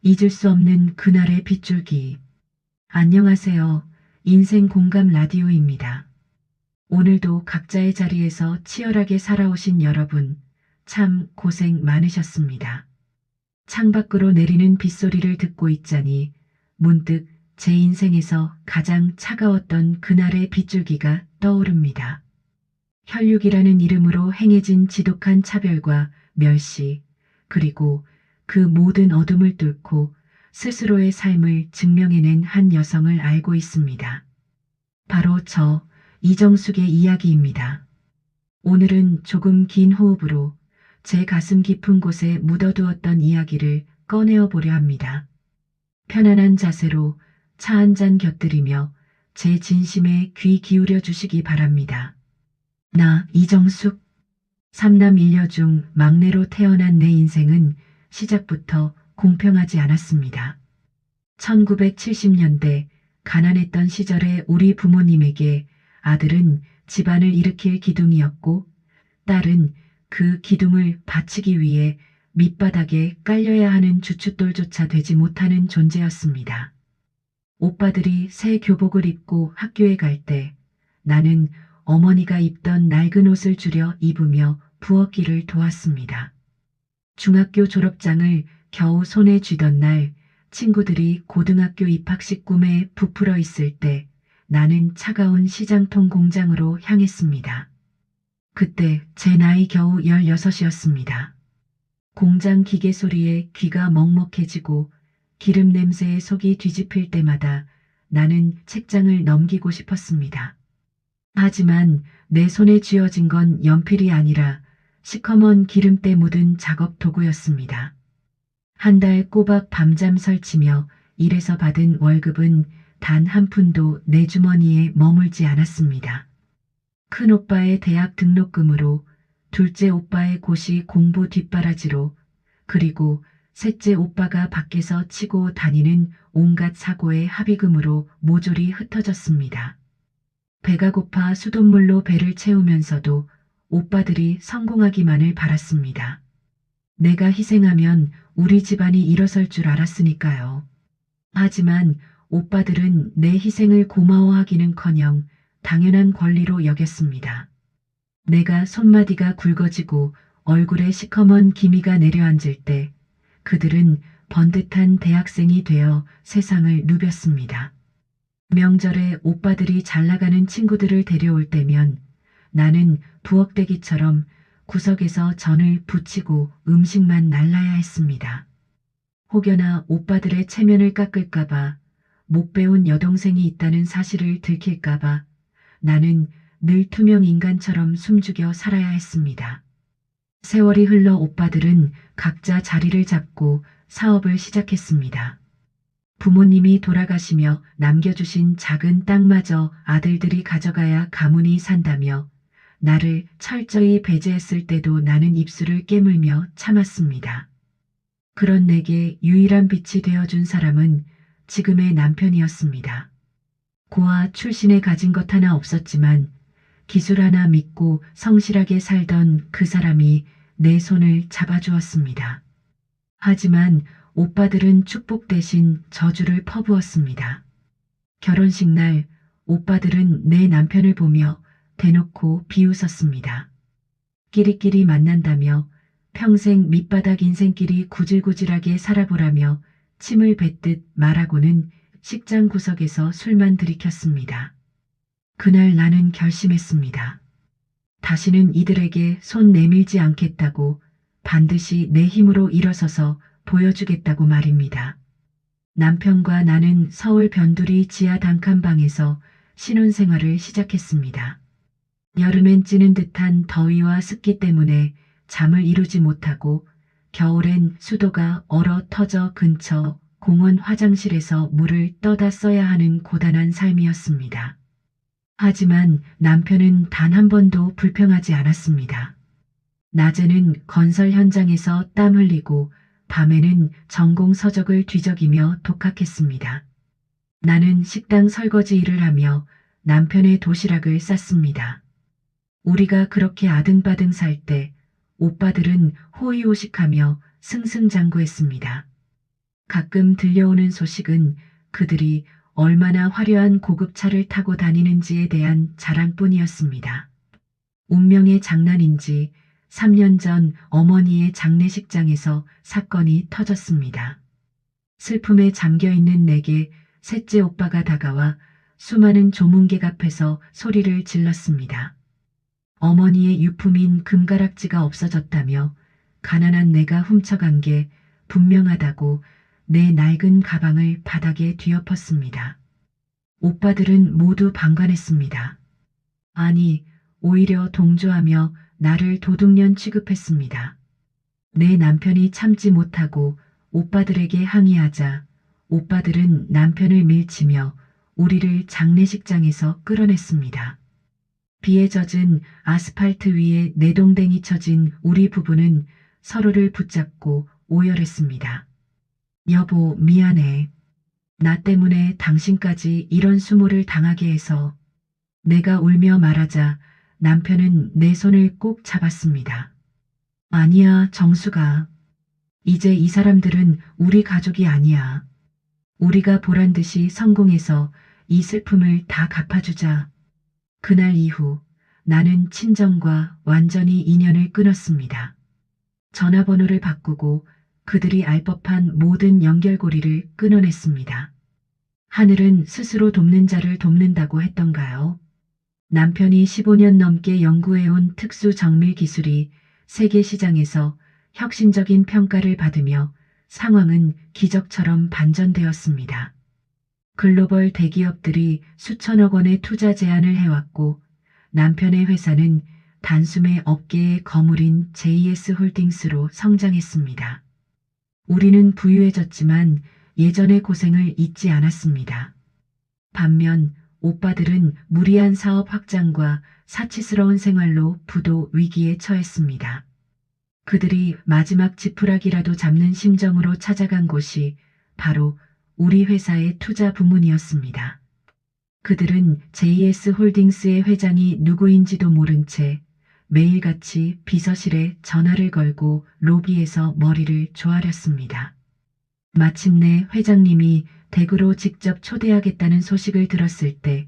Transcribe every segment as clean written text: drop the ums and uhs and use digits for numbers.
잊을 수 없는 그날의 빗줄기. 안녕하세요. 인생 공감 라디오입니다. 오늘도 각자의 자리에서 치열하게 살아오신 여러분, 참 고생 많으셨습니다. 창밖으로 내리는 빗소리를 듣고 있자니 문득 제 인생에서 가장 차가웠던 그날의 빗줄기가 떠오릅니다. 혈육이라는 이름으로 행해진 지독한 차별과 멸시, 그리고 그 모든 어둠을 뚫고 스스로의 삶을 증명해낸 한 여성을 알고 있습니다. 바로 저 이정숙의 이야기입니다. 오늘은 조금 긴 호흡으로 제 가슴 깊은 곳에 묻어두었던 이야기를 꺼내어 보려 합니다. 편안한 자세로 차 한 잔 곁들이며 제 진심에 귀 기울여 주시기 바랍니다. 나 이정숙, 삼남 일녀 중 막내로 태어난 내 인생은 시작부터 공평하지 않았습니다. 1970년대 가난했던 시절에 우리 부모님에게 아들은 집안을 일으킬 기둥이었고 딸은 그 기둥을 받치기 위해 밑바닥에 깔려야 하는 주춧돌조차 되지 못하는 존재였습니다. 오빠들이 새 교복을 입고 학교에 갈 때 나는 어머니가 입던 낡은 옷을 줄여 입으며 부엌일을 도왔습니다. 중학교 졸업장을 겨우 손에 쥐던 날 친구들이 고등학교 입학식 꿈에 부풀어 있을 때 나는 차가운 시장통 공장으로 향했습니다. 그때 제 나이 겨우 16이었습니다. 공장 기계 소리에 귀가 먹먹해지고 기름 냄새에 속이 뒤집힐 때마다 나는 책장을 넘기고 싶었습니다. 하지만 내 손에 쥐어진 건 연필이 아니라 시커먼 기름때 묻은 작업 도구였습니다. 한 달 꼬박 밤잠 설치며 일해서 받은 월급은 단 한 푼도 내 주머니에 머물지 않았습니다. 큰 오빠의 대학 등록금으로, 둘째 오빠의 고시 공부 뒷바라지로, 그리고 셋째 오빠가 밖에서 치고 다니는 온갖 사고의 합의금으로 모조리 흩어졌습니다. 배가 고파 수돗물로 배를 채우면서도 오빠들이 성공하기만을 바랐습니다. 내가 희생하면 우리 집안이 일어설 줄 알았으니까요. 하지만 오빠들은 내 희생을 고마워하기는커녕 당연한 권리로 여겼습니다. 내가 손마디가 굵어지고 얼굴에 시커먼 기미가 내려앉을 때 그들은 번듯한 대학생이 되어 세상을 누볐습니다. 명절에 오빠들이 잘나가는 친구들을 데려올 때면 나는 부엌대기처럼 구석에서 전을 부치고 음식만 날라야 했습니다. 혹여나 오빠들의 체면을 깎을까봐, 못 배운 여동생이 있다는 사실을 들킬까봐 나는 늘 투명 인간처럼 숨죽여 살아야 했습니다. 세월이 흘러 오빠들은 각자 자리를 잡고 사업을 시작했습니다. 부모님이 돌아가시며 남겨주신 작은 땅마저 아들들이 가져가야 가문이 산다며 나를 철저히 배제했을 때도 나는 입술을 깨물며 참았습니다. 그런 내게 유일한 빛이 되어준 사람은 지금의 남편이었습니다. 고아 출신에 가진 것 하나 없었지만 기술 하나 믿고 성실하게 살던 그 사람이 내 손을 잡아주었습니다. 하지만 오빠들은 축복 대신 저주를 퍼부었습니다. 결혼식 날 오빠들은 내 남편을 보며 대놓고 비웃었습니다. 끼리끼리 만난다며 평생 밑바닥 인생끼리 구질구질하게 살아보라며 침을 뱉듯 말하고는 식장 구석에서 술만 들이켰습니다. 그날 나는 결심했습니다. 다시는 이들에게 손 내밀지 않겠다고, 반드시 내 힘으로 일어서서 보여주겠다고 말입니다. 남편과 나는 서울 변두리 지하 단칸방에서 신혼생활을 시작했습니다. 여름엔 찌는 듯한 더위와 습기 때문에 잠을 이루지 못하고 겨울엔 수도가 얼어 터져 근처 공원 화장실에서 물을 떠다 써야 하는 고단한 삶이었습니다. 하지만 남편은 단 한 번도 불평하지 않았습니다. 낮에는 건설 현장에서 땀 흘리고 밤에는 전공 서적을 뒤적이며 독학했습니다. 나는 식당 설거지 일을 하며 남편의 도시락을 쌌습니다. 우리가 그렇게 아등바등 살 때 오빠들은 호의호식하며 승승장구했습니다. 가끔 들려오는 소식은 그들이 얼마나 화려한 고급차를 타고 다니는지에 대한 자랑뿐이었습니다. 운명의 장난인지 3년 전 어머니의 장례식장에서 사건이 터졌습니다. 슬픔에 잠겨있는 내게 셋째 오빠가 다가와 수많은 조문객 앞에서 소리를 질렀습니다. 어머니의 유품인 금가락지가 없어졌다며 가난한 내가 훔쳐간 게 분명하다고 내 낡은 가방을 바닥에 뒤엎었습니다. 오빠들은 모두 방관했습니다. 아니, 오히려 동조하며 나를 도둑년 취급했습니다. 내 남편이 참지 못하고 오빠들에게 항의하자 오빠들은 남편을 밀치며 우리를 장례식장에서 끌어냈습니다. 비에 젖은 아스팔트 위에 내동댕이 쳐진 우리 부부는 서로를 붙잡고 오열했습니다. 여보, 미안해. 나 때문에 당신까지 이런 수모를 당하게 해서. 내가 울며 말하자 남편은 내 손을 꼭 잡았습니다. 아니야, 정수가. 이제 이 사람들은 우리 가족이 아니야. 우리가 보란 듯이 성공해서 이 슬픔을 다 갚아주자. 그날 이후 나는 친정과 완전히 인연을 끊었습니다. 전화번호를 바꾸고 그들이 알 법한 모든 연결고리를 끊어냈습니다. 하늘은 스스로 돕는 자를 돕는다고 했던가요? 남편이 15년 넘게 연구해온 특수 정밀 기술이 세계 시장에서 혁신적인 평가를 받으며 상황은 기적처럼 반전되었습니다. 글로벌 대기업들이 수천억 원의 투자 제안을 해왔고 남편의 회사는 단숨에 업계의 거물인 JS 홀딩스로 성장했습니다. 우리는 부유해졌지만 예전의 고생을 잊지 않았습니다. 반면 오빠들은 무리한 사업 확장과 사치스러운 생활로 부도 위기에 처했습니다. 그들이 마지막 지푸라기라도 잡는 심정으로 찾아간 곳이 바로 우리 회사의 투자 부문이었습니다. 그들은 JS 홀딩스의 회장이 누구인지도 모른 채 매일같이 비서실에 전화를 걸고 로비에서 머리를 조아렸습니다. 마침내 회장님이 댁으로 직접 초대하겠다는 소식을 들었을 때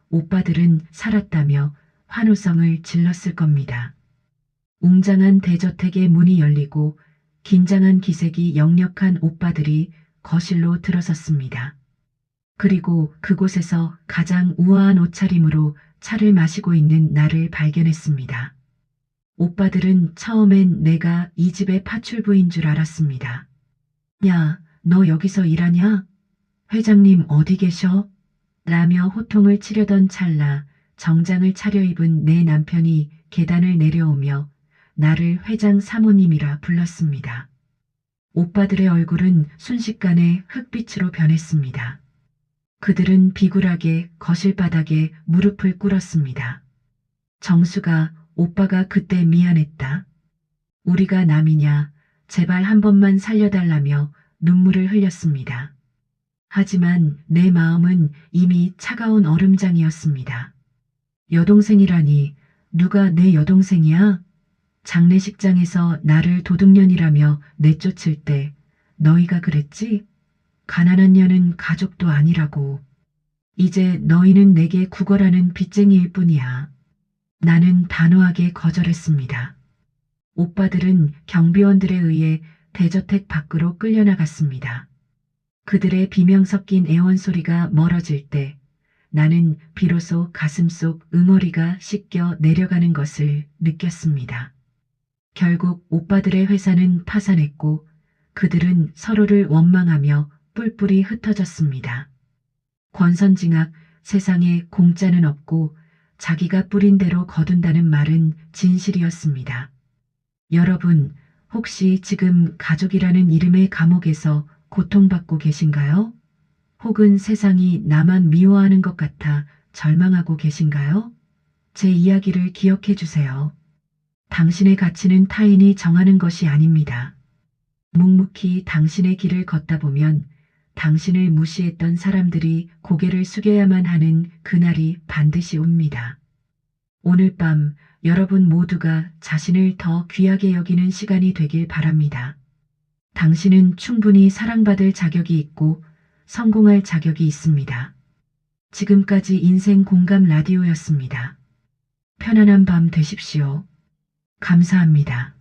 오빠들은 살았다며 환호성을 질렀을 겁니다. 웅장한 대저택의 문이 열리고 긴장한 기색이 역력한 오빠들이 거실로 들어섰습니다. 그리고 그곳에서 가장 우아한 옷차림으로 차를 마시고 있는 나를 발견했습니다. 오빠들은 처음엔 내가 이 집의 파출부인 줄 알았습니다. 야, 너 여기서 일하냐? 회장님 어디 계셔? 라며 호통을 치려던 찰나 정장을 차려입은 내 남편이 계단을 내려오며 나를 회장 사모님이라 불렀습니다. 오빠들의 얼굴은 순식간에 흑빛으로 변했습니다. 그들은 비굴하게 거실 바닥에 무릎을 꿇었습니다. 정수가, 오빠가 그때 미안했다. 우리가 남이냐, 제발 한 번만 살려달라며 눈물을 흘렸습니다. 하지만 내 마음은 이미 차가운 얼음장이었습니다. 여동생이라니, 누가 내 여동생이야? 장례식장에서 나를 도둑년이라며 내쫓을 때 너희가 그랬지? 가난한 년은 가족도 아니라고. 이제 너희는 내게 구걸하는 빚쟁이일 뿐이야. 나는 단호하게 거절했습니다. 오빠들은 경비원들에 의해 대저택 밖으로 끌려나갔습니다. 그들의 비명 섞인 애원 소리가 멀어질 때 나는 비로소 가슴속 응어리가 씻겨 내려가는 것을 느꼈습니다. 결국 오빠들의 회사는 파산했고 그들은 서로를 원망하며 뿔뿔이 흩어졌습니다. 권선징악, 세상에 공짜는 없고 자기가 뿌린 대로 거둔다는 말은 진실이었습니다. 여러분, 혹시 지금 가족이라는 이름의 감옥에서 고통받고 계신가요? 혹은 세상이 나만 미워하는 것 같아 절망하고 계신가요? 제 이야기를 기억해 주세요. 당신의 가치는 타인이 정하는 것이 아닙니다. 묵묵히 당신의 길을 걷다 보면 당신을 무시했던 사람들이 고개를 숙여야만 하는 그날이 반드시 옵니다. 오늘 밤 여러분 모두가 자신을 더 귀하게 여기는 시간이 되길 바랍니다. 당신은 충분히 사랑받을 자격이 있고 성공할 자격이 있습니다. 지금까지 인생 공감 라디오였습니다. 편안한 밤 되십시오. 감사합니다.